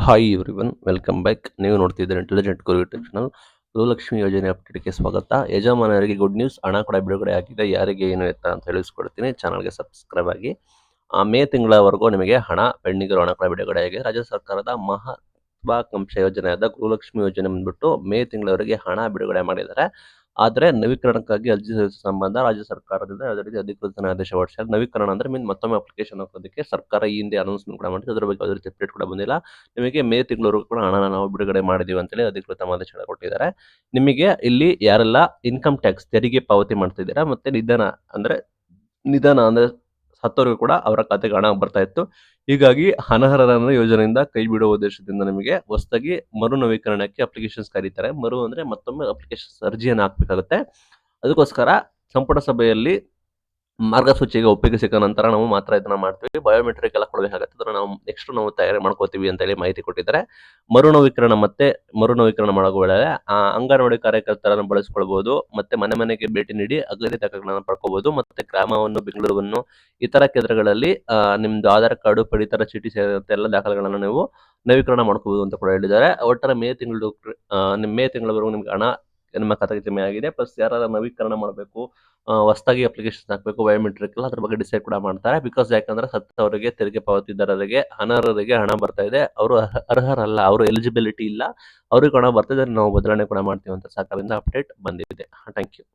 Hi everyone, welcome back. ನೀವು ನೋಡ್ತಿದ್ದೀರಿ intelligent ಗುರು YouTube channel. Gruhalakshmi ಯೋಜನೆ ಅಪ್ಡೇಟ್ಗೆ ಸ್ವಾಗತ. ಯಜಮಾನರಿಗೆ ಗುಡ್ ನ್ಯೂಸ್, ಹಣ ಕೂಡ ಬಿಡುಗಡೆ ಆಗಿದೆ. ಯಾರಿಗೆ ಏನು ಎತ್ತ ಅಂತ ತಿಳಿಸ್ಕೊಡ್ತೀನಿ. ಚಾನಲ್ಗೆ ಸಬ್ಸ್ಕ್ರೈಬ್ ಆಗಿ. ಮೇ ತಿಂಗಳವರೆಗೂ ನಿಮಗೆ ಹಣ ಪೆಂಡಿಂಗ್ ಇರೋ ಹಣ ಕೂಡ ಬಿಡುಗಡೆ ಆಗಿದೆ. ರಾಜ್ಯ ಸರ್ಕಾರದ ಮಹತ್ವಾಕಾಂಕ್ಷೆ ಯೋಜನೆಯಾದ ಗೃಹಲಕ್ಷ್ಮಿ ಯೋಜನೆ ಬಂದ್ಬಿಟ್ಟು ಮೇ ತಿಂಗಳವರೆಗೆ ಹಣ ಬಿಡುಗಡೆ ಮಾಡಿದ್ದಾರೆ. ಆದರೆ ನವೀಕರಣಕ್ಕಾಗಿ ಅರ್ಜಿ ಸಲ್ಲಿಸುವ ಸಂಬಂಧ ರಾಜ್ಯ ಸರ್ಕಾರದಿಂದ ಯಾವುದೇ ರೀತಿ ಅಧಿಕೃತ ಆದೇಶ ಹೊರಡಿಸಿಲ್ಲ. ನವೀಕರಣ ಅಂದ್ರೆ ಮೀನ್ ಮತ್ತೊಮ್ಮೆ ಅಪ್ಲಿಕೇಶನ್ ಹಾಕೋದಕ್ಕೆ ಸರ್ಕಾರ ಈ ಹಿಂದೆ ಅನೌನ್ಸ್ಮೆಂಟ್ ಕೂಡ ಮಾಡಿದೆ. ಅದ್ರ ಬಗ್ಗೆ ಯಾವುದೇ ರೀತಿ ಅಪ್ಡೇಟ್ ಕೂಡ ಬಂದಿಲ್ಲ. ನಿಮಗೆ ಮೇ ತಿಂಗಳವರೆಗೂ ಕೂಡ ಹಣನ ನಾವು ಬಿಡುಗಡೆ ಮಾಡಿದೀವಿ ಅಂತೇಳಿ ಅಧಿಕೃತ ಆದೇಶ ಕೊಟ್ಟಿದ್ದಾರೆ. ನಿಮಗೆ ಇಲ್ಲಿ ಯಾರೆಲ್ಲ ಇನ್ಕಮ್ ಟ್ಯಾಕ್ಸ್ ತೆರಿಗೆ ಪಾವತಿ ಮಾಡ್ತಿದ್ದೀರಾ ಮತ್ತೆ ನಿಧನ ಅಂದ್ರೆ ಸತ್ತವರಿಗೂ ಕೂಡ ಅವರ ಖಾತೆಗೆ ಹಣ ಬರ್ತಾ ಇತ್ತು. ಹೀಗಾಗಿ ಅನರ್ಹರನ್ನು ಯೋಜನೆಯಿಂದ ಕೈ ಬಿಡುವ ಉದ್ದೇಶದಿಂದ ನಿಮಗೆ ಹೊಸದಾಗಿ ಮರು ನವೀಕರಣಕ್ಕೆ ಅಪ್ಲಿಕೇಶನ್ಸ್ ಕರೀತಾರೆ. ಮರು ಅಂದ್ರೆ ಮತ್ತೊಮ್ಮೆ ಅಪ್ಲಿಕೇಶನ್ಸ್ ಅರ್ಜಿಯನ್ನು ಹಾಕಬೇಕಾಗುತ್ತೆ. ಅದಕ್ಕೋಸ್ಕರ ಸಂಪುಟ ಸಭೆಯಲ್ಲಿ ಮಾರ್ಗಸೂಚಿಗೆ ಒಪ್ಪಿಗೆ ಸಿಕ್ಕ ನಂತರ ನಾವು ಮಾತ್ರ ಇದನ್ನ ಮಾಡ್ತೀವಿ. ಬಯೋಮೆಟ್ರಿಕ್ ಎಲ್ಲ ಕೊಡಬೇಕಾಗುತ್ತೆ. ಅದನ್ನ ನಾವು ತಯಾರಿ ಮಾಡ್ಕೋತೀವಿ ಅಂತ ಹೇಳಿ ಮಾಹಿತಿ ಕೊಟ್ಟಿದ್ದಾರೆ. ಮರು ನವೀಕರಣ ಮಾಡುವ ವೇಳೆ ಅಂಗನವಾಡಿ ಕಾರ್ಯಕರ್ತರನ್ನು ಬಳಸಿಕೊಳ್ಬಹುದು. ಮತ್ತೆ ಮನೆ ಮನೆಗೆ ಭೇಟಿ ನೀಡಿ ಅಗತ್ಯ ದಾಖಲೆಗಳನ್ನು ಪಡ್ಕೋಬಹುದು. ಮತ್ತೆ ಗ್ರಾಮವನ್ನು, ಬೆಂಗಳೂರನ್ನು, ಇತರ ಕೇಂದ್ರಗಳಲ್ಲಿ ನಿಮ್ದು ಆಧಾರ್ ಕಾರ್ಡು, ಪಡಿತರ ಚೀಟಿ ಸೇರಿದಂತೆ ಎಲ್ಲ ದಾಖಲೆಗಳನ್ನು ನೀವು ನವೀಕರಣ ಮಾಡ್ಕೋಬಹುದು ಅಂತ ಕೂಡ ಹೇಳಿದ್ದಾರೆ. ಒಟ್ಟಾರೆ ಮೇ ತಿಂಗಳವರೆಗೂ ನಿಮ್ಗೆ ಹಣ ನಿಮ್ಮ ಖಾತೆಗೆ ಜಮೆ ಆಗಿದೆ. ಪ್ಲಸ್ ಯಾರು ನವೀಕರಣ ಮಾಡಬೇಕು, ಹೊಸದಾಗಿ ಅಪ್ಲಿಕೇಶನ್ ಹಾಕಬೇಕು, ಬಯೋಮೆಟ್ರಿಕ್ ಎಲ್ಲ ಅದ್ರ ಬಗ್ಗೆ ಡಿಸೈಡ್ ಕೂಡ ಮಾಡ್ತಾರೆ. ಬಿಕಾಸ್ ಯಾಕಂದ್ರೆ ಸತ್ತವರಿಗೆ, ತೆರಿಗೆ ಪಾವತಿದಾರರಿಗೆ, ಅನರ್ಹರಿಗೆ ಹಣ ಬರ್ತಾ ಇದೆ. ಅವರು ಅರ್ಹರಲ್ಲ, ಅವರು ಎಲಿಜಿಬಿಲಿಟಿ ಇಲ್ಲ, ಅವ್ರಿಗೆ ಹಣ ಬರ್ತಾ ಇದೆ. ನಾವು ಬದಲಾವಣೆ ಕೂಡ ಮಾಡ್ತೀವಿ ಅಂತ ಸರ್ಕಾರದಿಂದ ಅಪ್ಡೇಟ್ ಬಂದಿದೆ. Thank you.